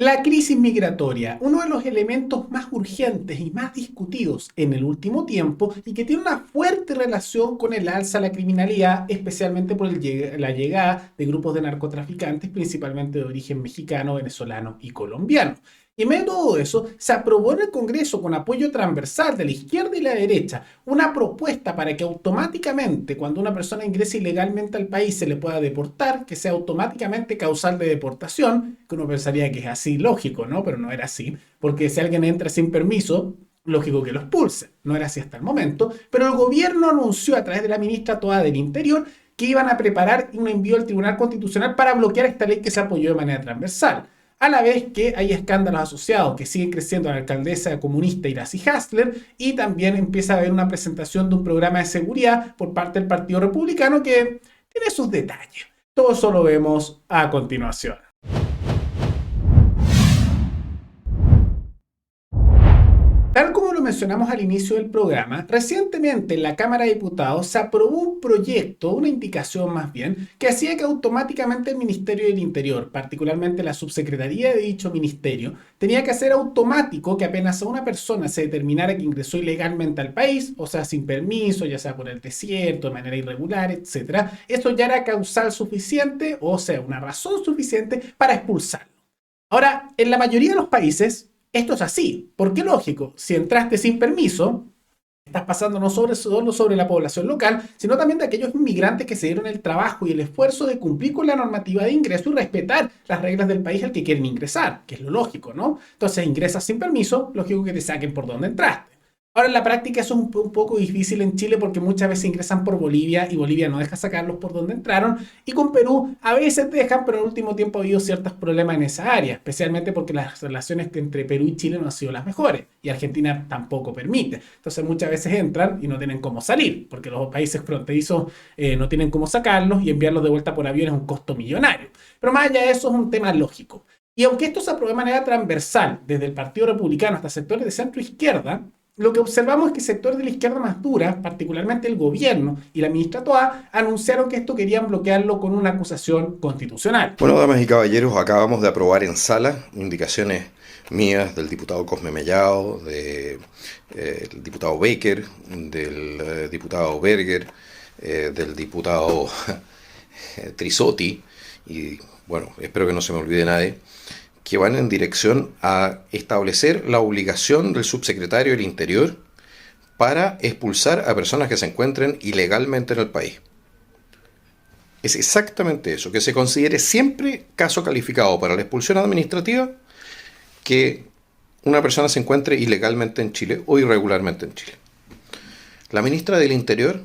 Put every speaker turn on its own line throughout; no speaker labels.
La crisis migratoria, uno de los elementos más urgentes y más discutidos en el último tiempo y que tiene una fuerte relación con el alza de la criminalidad, especialmente por la llegada de grupos de narcotraficantes, principalmente de origen mexicano, venezolano y colombiano. Y en medio de todo eso, se aprobó en el Congreso con apoyo transversal de la izquierda y la derecha una propuesta para que automáticamente, cuando una persona ingrese ilegalmente al país, se le pueda deportar, que sea automáticamente causal de deportación, que uno pensaría que es así lógico, ¿no? Pero no era así, porque si alguien entra sin permiso, lógico que lo expulse. No era así hasta el momento, pero el gobierno anunció a través de la ministra Toa del Interior que iban a preparar un envío al Tribunal Constitucional para bloquear esta ley que se apoyó de manera transversal. A la vez que hay escándalos asociados que siguen creciendo a la alcaldesa comunista Iracy Hasler y también empieza a haber una presentación de un programa de seguridad por parte del Partido Republicano que tiene sus detalles. Todo eso lo vemos a continuación. Tal como lo mencionamos al inicio del programa, recientemente en la Cámara de Diputados se aprobó un proyecto, una indicación más bien, que hacía que automáticamente el Ministerio del Interior, particularmente la subsecretaría de dicho ministerio, tenía que hacer automático que apenas a una persona se determinara que ingresó ilegalmente al país, o sea, sin permiso, ya sea por el desierto, de manera irregular, etcétera, esto ya era causal suficiente, o sea, una razón suficiente para expulsarlo. Ahora, en la mayoría de los países, esto es así. ¿Por qué lógico? Si entraste sin permiso, estás pasando no solo sobre la población local, sino también de aquellos inmigrantes que se dieron el trabajo y el esfuerzo de cumplir con la normativa de ingreso y respetar las reglas del país al que quieren ingresar, que es lo lógico, ¿no? Entonces ingresas sin permiso, lógico que te saquen por donde entraste. Ahora, en la práctica eso es un poco difícil en Chile porque muchas veces ingresan por Bolivia y Bolivia no deja sacarlos por donde entraron. Y con Perú a veces dejan, pero en el último tiempo ha habido ciertos problemas en esa área, especialmente porque las relaciones entre Perú y Chile no han sido las mejores y Argentina tampoco permite. Entonces muchas veces entran y no tienen cómo salir porque los países fronterizos no tienen cómo sacarlos y enviarlos de vuelta por avión es un costo millonario. Pero más allá de eso es un tema lógico. Y aunque esto se apruebe de manera transversal, desde el Partido Republicano hasta sectores de centro-izquierda, lo que observamos es que sectores de la izquierda más dura, particularmente el gobierno y la ministra Toa, anunciaron que esto querían bloquearlo con una acusación constitucional.
Bueno, damas y caballeros, acabamos de aprobar en sala indicaciones mías del diputado Cosme Mellado, del diputado Baker, del diputado Berger, del diputado Trisotti, y bueno, espero que no se me olvide nadie, que van en dirección a establecer la obligación del subsecretario del Interior para expulsar a personas que se encuentren ilegalmente en el país. Es exactamente eso, que se considere siempre caso calificado para la expulsión administrativa que una persona se encuentre ilegalmente en Chile o irregularmente en Chile. La ministra del Interior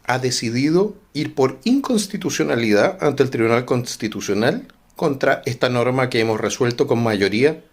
ha decidido ir por inconstitucionalidad ante el Tribunal Constitucional contra esta norma que hemos resuelto con mayoría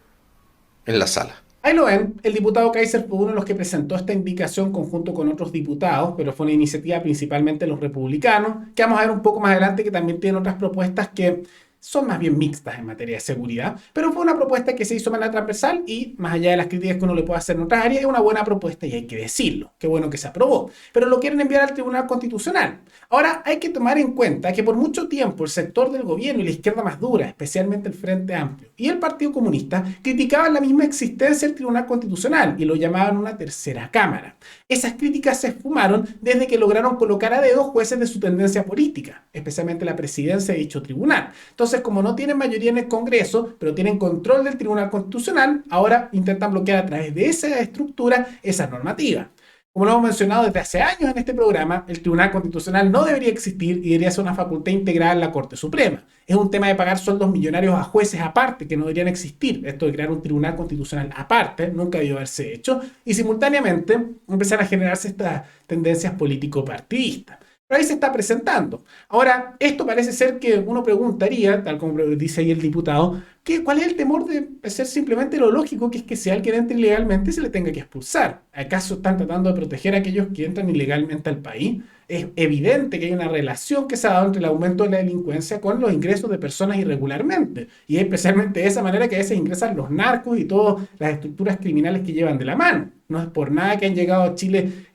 en la sala.
Ahí lo ven, el diputado Kaiser fue uno de los que presentó esta indicación conjunto con otros diputados, pero fue una iniciativa principalmente de los republicanos, que vamos a ver un poco más adelante que también tienen otras propuestas que son más bien mixtas en materia de seguridad, pero fue una propuesta que se hizo de manera transversal y más allá de las críticas que uno le puede hacer en otras áreas, es una buena propuesta y hay que decirlo. Qué bueno que se aprobó, pero lo quieren enviar al Tribunal Constitucional. Ahora hay que tomar en cuenta que por mucho tiempo el sector del gobierno y la izquierda más dura, especialmente el Frente Amplio y el Partido Comunista, criticaban la misma existencia del Tribunal Constitucional y lo llamaban una tercera cámara. Esas críticas se esfumaron desde que lograron colocar a dedo jueces de su tendencia política, especialmente la presidencia de dicho tribunal. Entonces, como no tienen mayoría en el Congreso, pero tienen control del Tribunal Constitucional, ahora intentan bloquear a través de esa estructura esa normativa. Como lo hemos mencionado desde hace años en este programa, el Tribunal Constitucional no debería existir y debería ser una facultad integrada en la Corte Suprema. Es un tema de pagar sueldos millonarios a jueces aparte que no deberían existir. Esto de crear un Tribunal Constitucional aparte nunca debió haberse hecho y simultáneamente empezar a generarse estas tendencias político-partidistas. Pero ahí se está presentando. Ahora, esto parece ser que uno preguntaría, tal como dice ahí el diputado, ¿cuál es el temor de ser simplemente lo lógico, que es que si alguien entra ilegalmente se le tenga que expulsar? ¿Acaso están tratando de proteger a aquellos que entran ilegalmente al país? Es evidente que hay una relación que se ha dado entre el aumento de la delincuencia con los ingresos de personas irregularmente. Y es especialmente de esa manera que a veces ingresan los narcos y todas las estructuras criminales que llevan de la mano. No es por nada que han llegado a Chile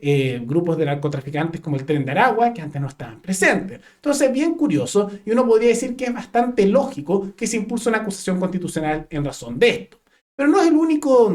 grupos de narcotraficantes como el Tren de Aragua, que antes no estaban presentes. Entonces, bien curioso, y uno podría decir que es bastante lógico que se impulse una acusación constitucional en razón de esto. Pero no es el único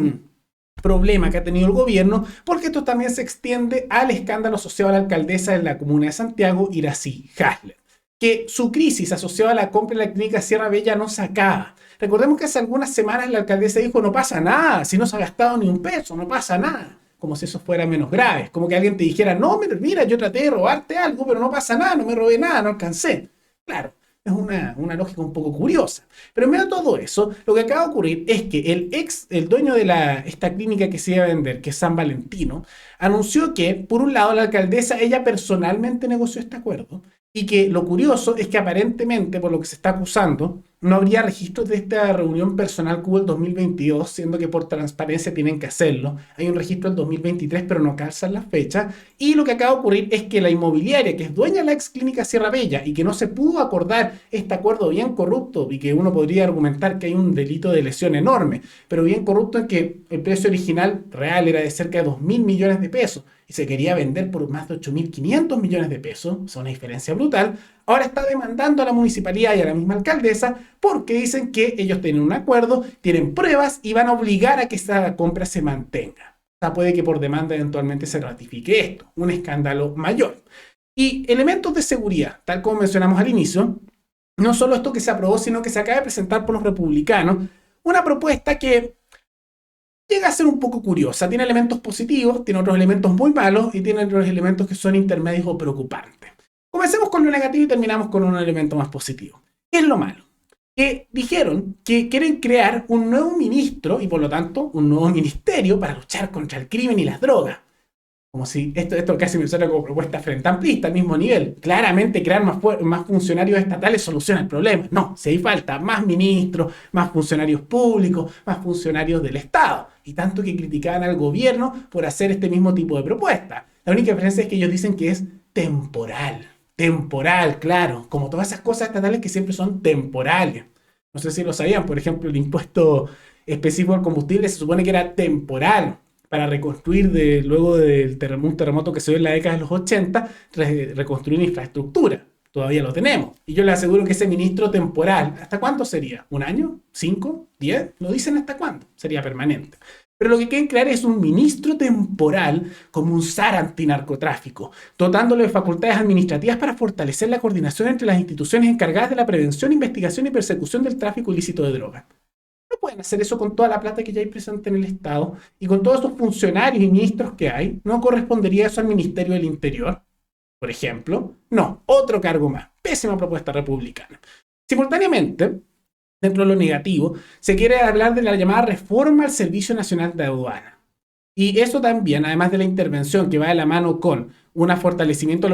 problema que ha tenido el gobierno, porque esto también se extiende al escándalo asociado a la alcaldesa de la comuna de Santiago, Iracy Hasler, que su crisis asociada a la compra de la clínica Sierra Bella no se acaba. Recordemos que hace algunas semanas la alcaldesa dijo: no pasa nada, si no se ha gastado ni un peso, no pasa nada. Como si eso fuera menos grave. Como que alguien te dijera: no, mira, yo traté de robarte algo, pero no pasa nada, no me robé nada, no alcancé. Claro, es una lógica un poco curiosa. Pero en medio de todo eso, lo que acaba de ocurrir es que el dueño de esta clínica que se iba a vender, que es San Valentino, anunció que, por un lado, la alcaldesa, ella personalmente negoció este acuerdo, y que lo curioso es que aparentemente, por lo que se está acusando, no habría registros de esta reunión personal que hubo el 2022, siendo que por transparencia tienen que hacerlo. Hay un registro del 2023, pero no calzan las fechas. Y lo que acaba de ocurrir es que la inmobiliaria, que es dueña de la ex clínica Sierra Bella y que no se pudo acordar este acuerdo bien corrupto, y que uno podría argumentar que hay un delito de lesión enorme, pero bien corrupto, en que el precio original real era de cerca de 2.000 millones de pesos y se quería vender por más de 8.500 millones de pesos, o sea, una diferencia brutal. Ahora está demandando a la municipalidad y a la misma alcaldesa porque dicen que ellos tienen un acuerdo, tienen pruebas y van a obligar a que esa compra se mantenga. O sea, puede que por demanda eventualmente se ratifique esto, un escándalo mayor. Y elementos de seguridad, tal como mencionamos al inicio, no solo esto que se aprobó, sino que se acaba de presentar por los republicanos, una propuesta que llega a ser un poco curiosa. Tiene elementos positivos, tiene otros elementos muy malos y tiene otros elementos que son intermedios o preocupantes. Comencemos con lo negativo y terminamos con un elemento más positivo. ¿Qué es lo malo? Que dijeron que quieren crear un nuevo ministro y por lo tanto un nuevo ministerio para luchar contra el crimen y las drogas. Como si esto casi me suena como propuesta frente amplista, al mismo nivel. Claramente crear más funcionarios estatales soluciona el problema. No, si hay falta más ministros, más funcionarios públicos, más funcionarios del Estado. Y tanto que criticaban al gobierno por hacer este mismo tipo de propuesta. La única diferencia es que ellos dicen que es temporal. Temporal, claro. Como todas esas cosas estatales que siempre son temporales. No sé si lo sabían. Por ejemplo, el impuesto específico al combustible se supone que era temporal, para reconstruir luego del un terremoto que se dio en la década de los 80, reconstruir infraestructura. Todavía lo tenemos. Y yo le aseguro que ese ministro temporal, ¿hasta cuánto sería? ¿Un año? ¿5? ¿10? No dicen hasta cuándo. Sería permanente. Pero lo que quieren crear es un ministro temporal como un SAR antinarcotráfico, dotándolo de facultades administrativas para fortalecer la coordinación entre las instituciones encargadas de la prevención, investigación y persecución del tráfico ilícito de drogas. No pueden hacer eso con toda la plata que ya hay presente en el Estado y con todos esos funcionarios y ministros que hay. ¿No correspondería eso al Ministerio del Interior, por ejemplo? No, otro cargo más. Pésima propuesta republicana. Simultáneamente, dentro de lo negativo, se quiere hablar de la llamada reforma al Servicio Nacional de Aduana. Y eso también, además de la intervención que va de la mano con un fortalecimiento de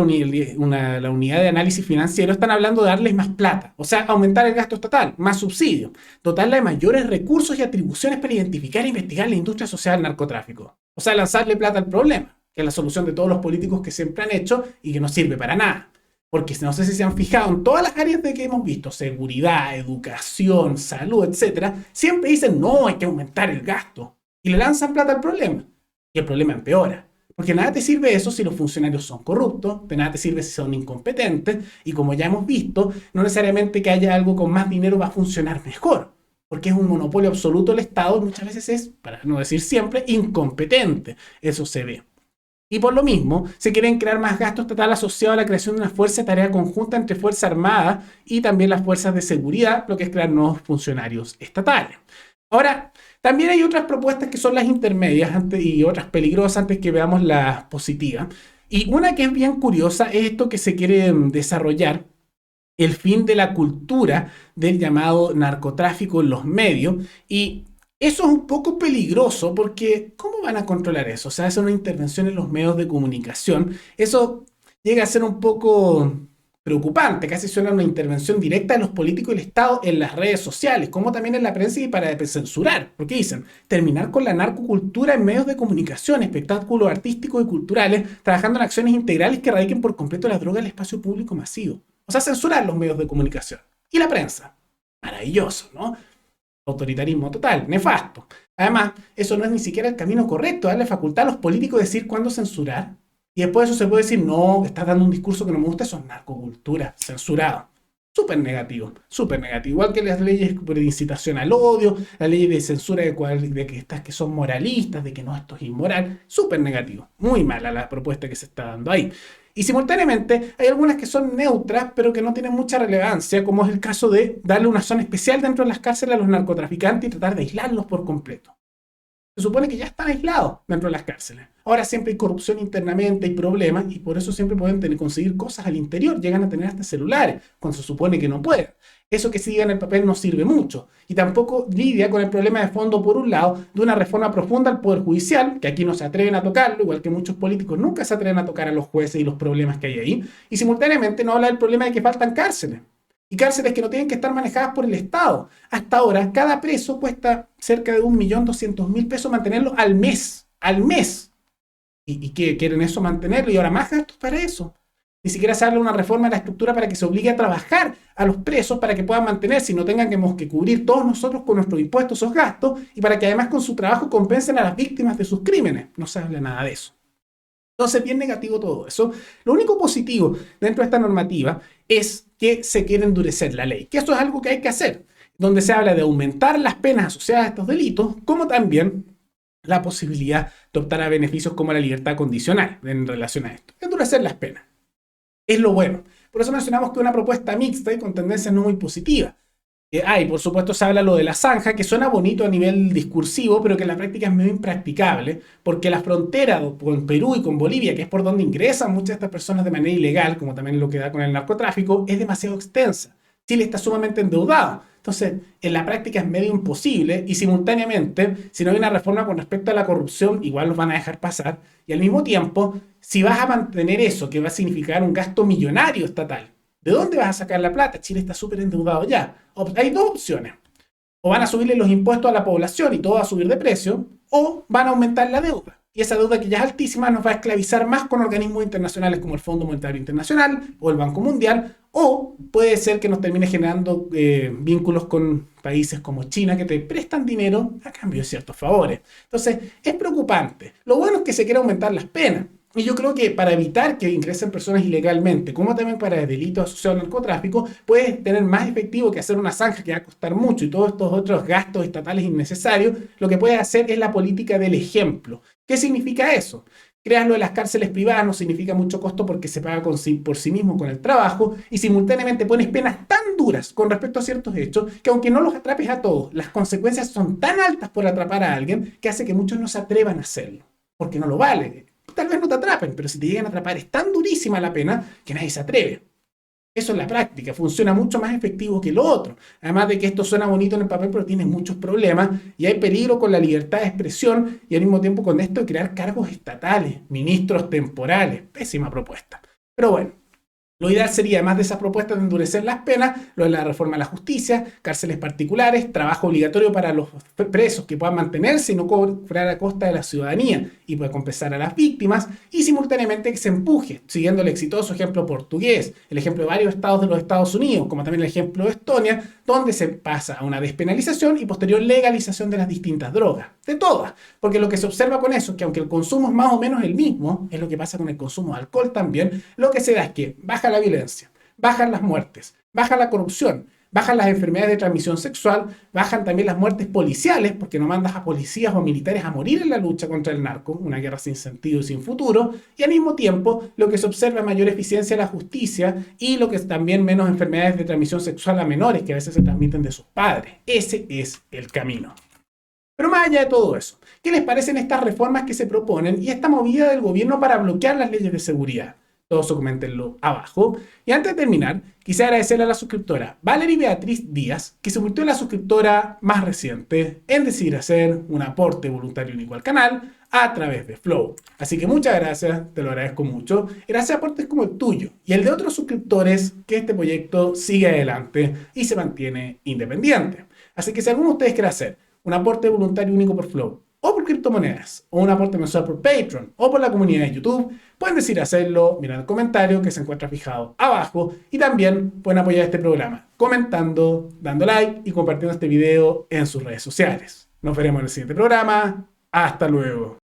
la unidad de análisis financiero, están hablando de darles más plata, o sea, aumentar el gasto estatal, más subsidios, dotarla de mayores recursos y atribuciones para identificar e investigar la industria asociada al narcotráfico. O sea, lanzarle plata al problema, que es la solución de todos los políticos que siempre han hecho y que no sirve para nada. Porque no sé si se han fijado en todas las áreas de que hemos visto, seguridad, educación, salud, etc., siempre dicen: no, hay que aumentar el gasto. Y le lanzan plata al problema. Y el problema empeora. Porque nada te sirve eso si los funcionarios son corruptos, de nada te sirve si son incompetentes, y como ya hemos visto, no necesariamente que haya algo con más dinero va a funcionar mejor, porque es un monopolio absoluto del Estado y muchas veces es, para no decir siempre, incompetente. Eso se ve. Y por lo mismo, se quieren crear más gasto estatal asociado a la creación de una fuerza de tarea conjunta entre Fuerza Armada y también las fuerzas de seguridad, lo que es crear nuevos funcionarios estatales. Ahora, también hay otras propuestas que son las intermedias y otras peligrosas antes que veamos las positivas. Y una que es bien curiosa es esto que se quiere desarrollar, el fin de la cultura del llamado narcotráfico en los medios. Y eso es un poco peligroso porque ¿cómo van a controlar eso? O sea, es una intervención en los medios de comunicación. Eso llega a ser un poco preocupante, casi suena una intervención directa de los políticos y el Estado en las redes sociales, como también en la prensa y para censurar, porque dicen, terminar con la narcocultura en medios de comunicación, espectáculos artísticos y culturales, trabajando en acciones integrales que erradiquen por completo la droga del espacio público masivo. O sea, censurar los medios de comunicación. Y la prensa. Maravilloso, ¿no? Autoritarismo total, nefasto. Además, eso no es ni siquiera el camino correcto, darle facultad a los políticos de decir cuándo censurar. Y después de eso se puede decir, no, estás dando un discurso que no me gusta, eso es narcocultura, censurado. Súper negativo, súper negativo. Igual que las leyes de incitación al odio, las leyes de censura de que estas que son moralistas, de que no, esto es inmoral. Súper negativo. Muy mala la propuesta que se está dando ahí. Y simultáneamente hay algunas que son neutras, pero que no tienen mucha relevancia, como es el caso de darle una zona especial dentro de las cárceles a los narcotraficantes y tratar de aislarlos por completo. Se supone que ya están aislados dentro de las cárceles. Ahora siempre hay corrupción internamente, hay problemas, y por eso siempre pueden conseguir cosas al interior. Llegan a tener hasta celulares, cuando se supone que no pueden. Eso que siga en el papel no sirve mucho. Y tampoco lidia con el problema de fondo, por un lado, de una reforma profunda al Poder Judicial, que aquí no se atreven a tocarlo, igual que muchos políticos nunca se atreven a tocar a los jueces y los problemas que hay ahí. Y simultáneamente no habla del problema de que faltan cárceles. Y cárceles que no tienen que estar manejadas por el Estado. Hasta ahora, cada preso cuesta cerca de 1.200.000 pesos mantenerlo al mes. Al mes. ¿Y qué quieren eso mantenerlo? Y ahora más gastos para eso. Ni siquiera se habla de una reforma de la estructura para que se obligue a trabajar a los presos para que puedan mantenerse y no tengan que cubrir todos nosotros con nuestros impuestos esos gastos y para que además con su trabajo compensen a las víctimas de sus crímenes. No se habla nada de eso. Entonces, bien negativo todo eso. Lo único positivo dentro de esta normativa es que se quiere endurecer la ley, que esto es algo que hay que hacer, donde se habla de aumentar las penas asociadas a estos delitos, como también la posibilidad de optar a beneficios como la libertad condicional en relación a esto. Endurecer las penas. Es lo bueno. Por eso mencionamos que es una propuesta mixta y con tendencias no muy positivas. Y por supuesto se habla lo de la zanja, que suena bonito a nivel discursivo, pero que en la práctica es medio impracticable, porque la frontera con Perú y con Bolivia, que es por donde ingresan muchas de estas personas de manera ilegal, como también lo que da con el narcotráfico, es demasiado extensa. Chile está sumamente endeudado. Entonces, en la práctica es medio imposible y simultáneamente, si no hay una reforma con respecto a la corrupción, igual los van a dejar pasar. Y al mismo tiempo, si vas a mantener eso, que va a significar un gasto millonario estatal, ¿de dónde vas a sacar la plata? Chile está súper endeudado ya. Hay dos opciones. O van a subirle los impuestos a la población y todo va a subir de precio, o van a aumentar la deuda. Y esa deuda que ya es altísima nos va a esclavizar más con organismos internacionales como el Fondo Monetario Internacional o el Banco Mundial, o puede ser que nos termine generando vínculos con países como China que te prestan dinero a cambio de ciertos favores. Entonces, es preocupante. Lo bueno es que se quiere aumentar las penas. Y yo creo que para evitar que ingresen personas ilegalmente, como también para delitos asociados al narcotráfico, puedes tener más efectivo que hacer una zanja que va a costar mucho y todos estos otros gastos estatales innecesarios. Lo que puedes hacer es la política del ejemplo. ¿Qué significa eso? Crear lo de las cárceles privadas no significa mucho costo porque se paga por sí mismo con el trabajo y simultáneamente pones penas tan duras con respecto a ciertos hechos que aunque no los atrapes a todos, las consecuencias son tan altas por atrapar a alguien que hace que muchos no se atrevan a hacerlo porque no lo vale. Tal vez no te atrapen, pero si te llegan a atrapar es tan durísima la pena que nadie se atreve. Eso en la práctica funciona mucho más efectivo que lo otro. Además de que esto suena bonito en el papel, pero tiene muchos problemas y hay peligro con la libertad de expresión y al mismo tiempo con esto de crear cargos estatales, ministros temporales. Pésima propuesta. Pero bueno. Lo ideal sería, además de esas propuestas de endurecer las penas, lo de la reforma a la justicia, cárceles particulares, trabajo obligatorio para los presos que puedan mantenerse y no cobrar a costa de la ciudadanía y pueda compensar a las víctimas, y simultáneamente que se empuje, siguiendo el exitoso ejemplo portugués, el ejemplo de varios estados de los Estados Unidos, como también el ejemplo de Estonia, donde se pasa a una despenalización y posterior legalización de las distintas drogas, de todas, porque lo que se observa con eso es que aunque el consumo es más o menos el mismo, es lo que pasa con el consumo de alcohol también, lo que se da es que baja la violencia, bajan las muertes, baja la corrupción, bajan las enfermedades de transmisión sexual, bajan también las muertes policiales, porque no mandas a policías o militares a morir en la lucha contra el narco, una guerra sin sentido y sin futuro, y al mismo tiempo lo que se observa es mayor eficiencia de la justicia y lo que es también menos enfermedades de transmisión sexual a menores que a veces se transmiten de sus padres. Ese es el camino. Pero más allá de todo eso, ¿qué les parecen estas reformas que se proponen y esta movida del gobierno para bloquear las leyes de seguridad? Todos coméntenlo abajo. Y antes de terminar, quisiera agradecerle a la suscriptora Valerie Beatriz Díaz, que se convirtió en la suscriptora más reciente en decidir hacer un aporte voluntario único al canal, a través de Flow. Así que muchas gracias, te lo agradezco mucho. Gracias a aportes como el tuyo y el de otros suscriptores que este proyecto sigue adelante y se mantiene independiente. Así que si alguno de ustedes quiere hacer un aporte voluntario único por Flow, o por criptomonedas, o un aporte mensual por Patreon, o por la comunidad de YouTube, pueden decir hacerlo mirando el comentario que se encuentra fijado abajo, y también pueden apoyar este programa comentando, dando like y compartiendo este video en sus redes sociales. Nos veremos en el siguiente programa. Hasta luego.